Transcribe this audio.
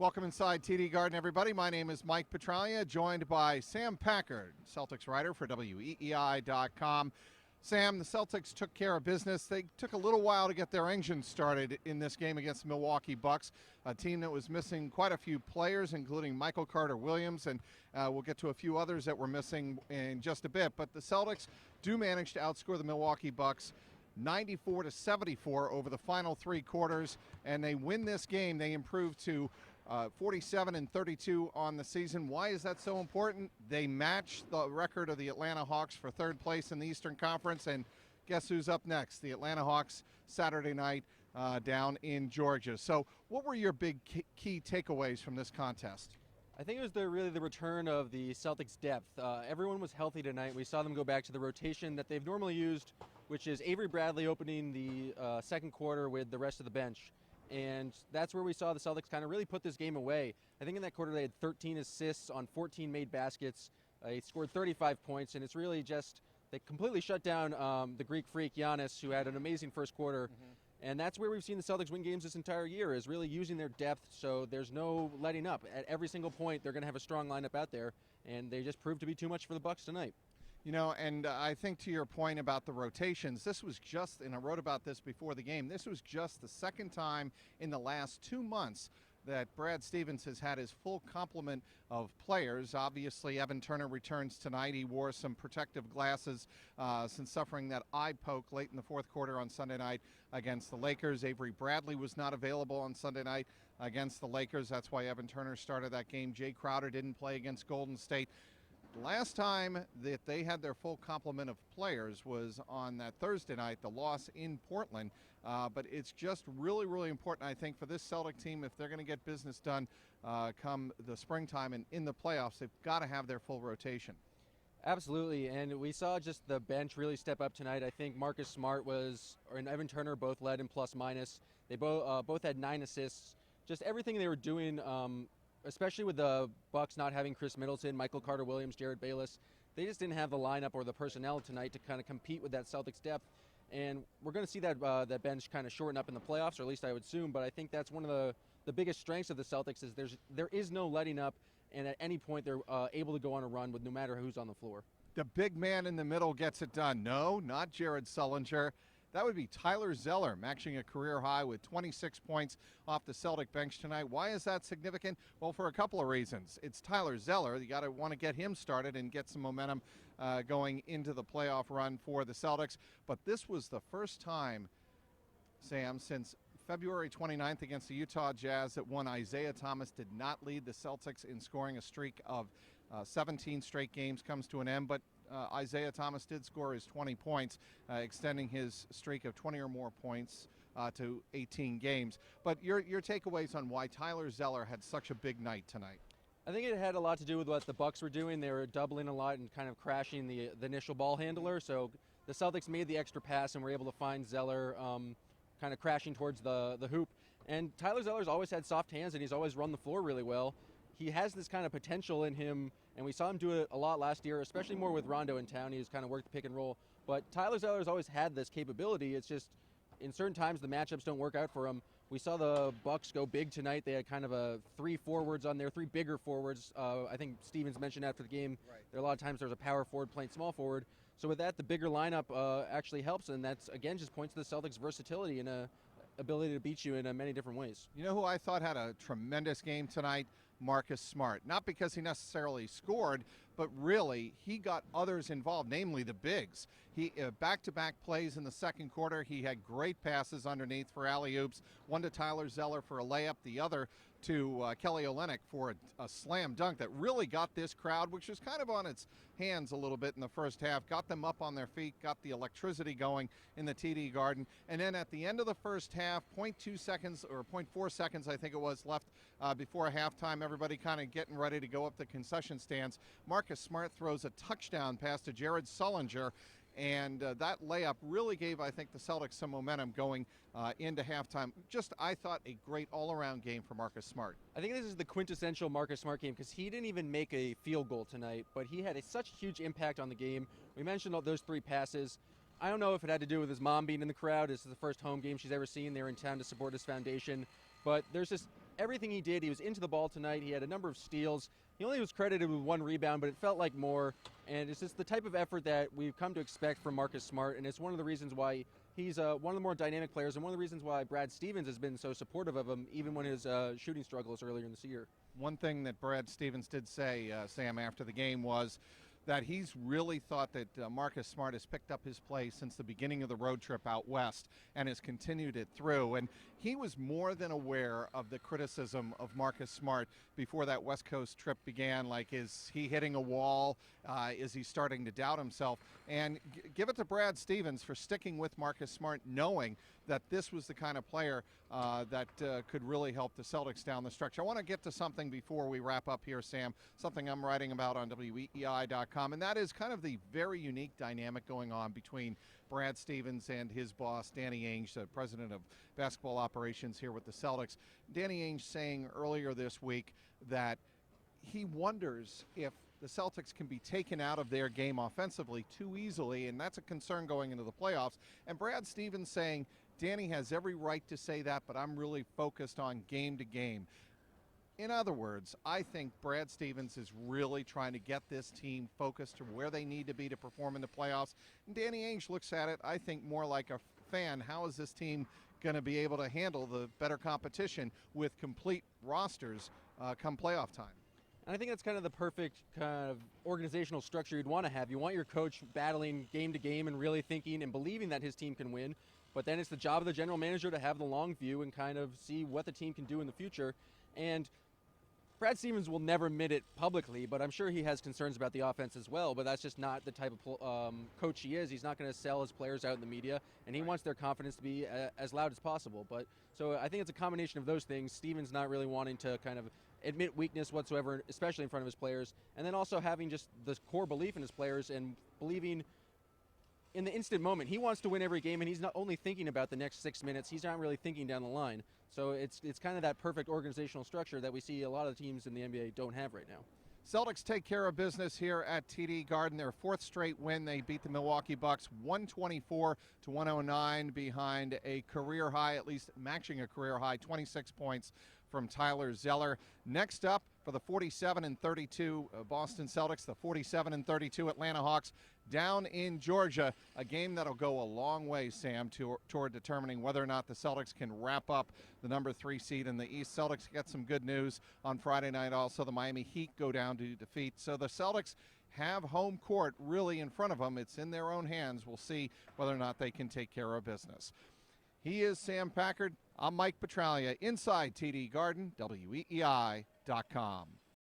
Welcome inside TD Garden, everybody. My name is Mike Petraglia, joined by Sam Packard, Celtics writer for WEEI.com. Sam, the Celtics took care of business. They took a little while to get their engine started in this game against the Milwaukee Bucks, a team that was missing quite a few players, including Michael Carter-Williams, and we'll get to a few others that were missing in just a bit. But the Celtics do manage to outscore the Milwaukee Bucks 94-74 over the final three quarters, and they win this game. They improve to 47-32 on the season. Why is that so important? They match the record of the Atlanta Hawks for third place in the Eastern Conference, and guess who's up next? The Atlanta Hawks Saturday night down in Georgia. So what were your big key takeaways from this contest? I think it was really the return of the Celtics' depth. Everyone was healthy tonight. We saw them go back to the rotation that they've normally used, which is Avery Bradley opening the second quarter with the rest of the bench. And that's where we saw the Celtics kind of really put this game away. I think in that quarter they had 13 assists on 14 made baskets. They scored 35 points, and it's really just they completely shut down the Greek freak Giannis, who had an amazing first quarter. And that's where we've seen the Celtics win games this entire year, is really using their depth, so there's no letting up. At every single point, they're going to have a strong lineup out there, and they just proved to be too much for the Bucks tonight. You know, and I think to your point about the rotations, this was just, and I wrote about this before the game, this was just the second time in the last 2 months that Brad Stevens has had his full complement of players. Obviously, Evan Turner returns tonight. He wore some protective glasses since suffering that eye poke late in the fourth quarter on Sunday night against the Lakers. Avery Bradley was not available on Sunday night against the Lakers. That's why Evan Turner started that game. Jay Crowder didn't play against Golden State. Last time that they had their full complement of players was on that Thursday night, the loss in Portland. But it's just really, really important, I think, for this Celtic team, if they're going to get business done come the springtime and in the playoffs, they've got to have their full rotation. Absolutely, and we saw just the bench really step up tonight. I think Marcus Smart and Evan Turner both led in plus-minus. They both had 9 assists. Just everything they were doing, especially with the Bucks not having Chris Middleton, Michael Carter-Williams, Jared Bayless, they just didn't have the lineup or the personnel tonight to kind of compete with that Celtics depth. And we're going to see that bench kind of shorten up in the playoffs, or at least I would assume. But I think that's one of the biggest strengths of the Celtics is there is no letting up, and at any point they're able to go on a run with no matter who's on the floor. The big man in the middle gets it done. No, not Jared Sullinger. That would be Tyler Zeller, matching a career high with 26 points off the Celtic bench tonight. Why is that significant? Well, for a couple of reasons. It's Tyler Zeller. You got to want to get him started and get some momentum going into the playoff run for the Celtics. But this was the first time, Sam, since February 29th against the Utah Jazz that one Isaiah Thomas did not lead the Celtics in scoring. A streak of 17 straight games comes to an end, but Isaiah Thomas did score his 20 points, extending his streak of 20 or more points to 18 games. But your takeaways on why Tyler Zeller had such a big night tonight? I think it had a lot to do with what the Bucks were doing. They were doubling a lot and kind of crashing the initial ball handler. So the Celtics made the extra pass and were able to find Zeller kind of crashing towards the hoop. And Tyler Zeller's always had soft hands, and he's always run the floor really well. He has this kind of potential in him, and we saw him do it a lot last year, especially more with Rondo in town. He's kind of worked the pick and roll. But Tyler Zeller's always had this capability. It's just in certain times the matchups don't work out for him. We saw the Bucks go big tonight. They had kind of three forwards on there, 3 bigger forwards. I think Stevens mentioned after the game, There a lot of times there's a power forward playing small forward. So with that, the bigger lineup actually helps, and that's, again, just points to the Celtics' versatility and ability to beat you in many different ways. You know who I thought had a tremendous game tonight? Marcus Smart. Not because he necessarily scored, but really he got others involved, namely the bigs. He back-to-back plays in the second quarter. He had great passes underneath for alley-oops, one to Tyler Zeller for a layup, the other to Kelly Olynyk for a slam dunk that really got this crowd, which was kind of on its hands a little bit in the first half, got them up on their feet, got the electricity going in the TD Garden. And then at the end of the first half, 0.2 seconds or 0.4 seconds, I think it was, left before halftime, everybody kind of getting ready to go up the concession stands. Marcus Smart throws a touchdown pass to Jared Sullinger, and that layup really gave, I think, the Celtics some momentum going into halftime. Just, I thought, a great all-around game for Marcus Smart. I think this is the quintessential Marcus Smart game because he didn't even make a field goal tonight, but he had such a huge impact on the game. We mentioned all those 3 passes. I don't know if it had to do with his mom being in the crowd. This is the first home game she's ever seen. They're in town to support his foundation. But there's just everything he did, he was into the ball tonight. He had a number of steals. He only was credited with 1 rebound, but it felt like more. And it's just the type of effort that we've come to expect from Marcus Smart, and it's one of the reasons why he's one of the more dynamic players, and one of the reasons why Brad Stevens has been so supportive of him, even when his shooting struggles earlier in this year. One thing that Brad Stevens did say, Sam, after the game was that he's really thought that Marcus Smart has picked up his play since the beginning of the road trip out west and has continued it through. And he was more than aware of the criticism of Marcus Smart before that West Coast trip began. Like, is he hitting a wall? Is he starting to doubt himself? And give it to Brad Stevens for sticking with Marcus Smart, knowing that this was the kind of player that could really help the Celtics down the stretch. I want to get to something before we wrap up here, Sam, something I'm writing about on WEEI.com, and that is kind of the very unique dynamic going on between Brad Stevens and his boss, Danny Ainge, the president of basketball operations here with the Celtics. Danny Ainge saying earlier this week that he wonders if the Celtics can be taken out of their game offensively too easily, and that's a concern going into the playoffs. And Brad Stevens saying, Danny has every right to say that, but I'm really focused on game to game. In other words, I think Brad Stevens is really trying to get this team focused to where they need to be to perform in the playoffs. And Danny Ainge looks at it, I think, more like a fan. How is this team going to be able to handle the better competition with complete rosters come playoff time? And I think that's kind of the perfect kind of organizational structure you'd want to have. You want your coach battling game to game and really thinking and believing that his team can win. But then it's the job of the general manager to have the long view and kind of see what the team can do in the future. And Brad Stevens will never admit it publicly, but I'm sure he has concerns about the offense as well. But that's just not the type of coach he is. He's not going to sell his players out in the media, and he wants their confidence to be as loud as possible. But so I think it's a combination of those things. Stevens not really wanting to kind of admit weakness whatsoever, especially in front of his players, and then also having just the core belief in his players and believing in the instant moment. He wants to win every game, and he's not only thinking about the next 6 minutes, he's not really thinking down the line. So it's kind of that perfect organizational structure that we see a lot of teams in the NBA don't have right now. Celtics take care of business here at TD Garden. Their 4th straight win. They beat the Milwaukee Bucks 124-109 behind a career high, at least matching a career high, 26 points from Tyler Zeller. Next up for the 47-32 Boston Celtics, the 47-32 Atlanta Hawks down in Georgia, a game that'll go a long way, Sam, toward determining whether or not the Celtics can wrap up the number 3 seed in the East. Celtics get some good news on Friday night. Also, the Miami Heat go down to defeat. So the Celtics have home court really in front of them. It's in their own hands. We'll see whether or not they can take care of business. He is Sam Packard. I'm Mike Petraglia inside TD Garden, WEEI.com.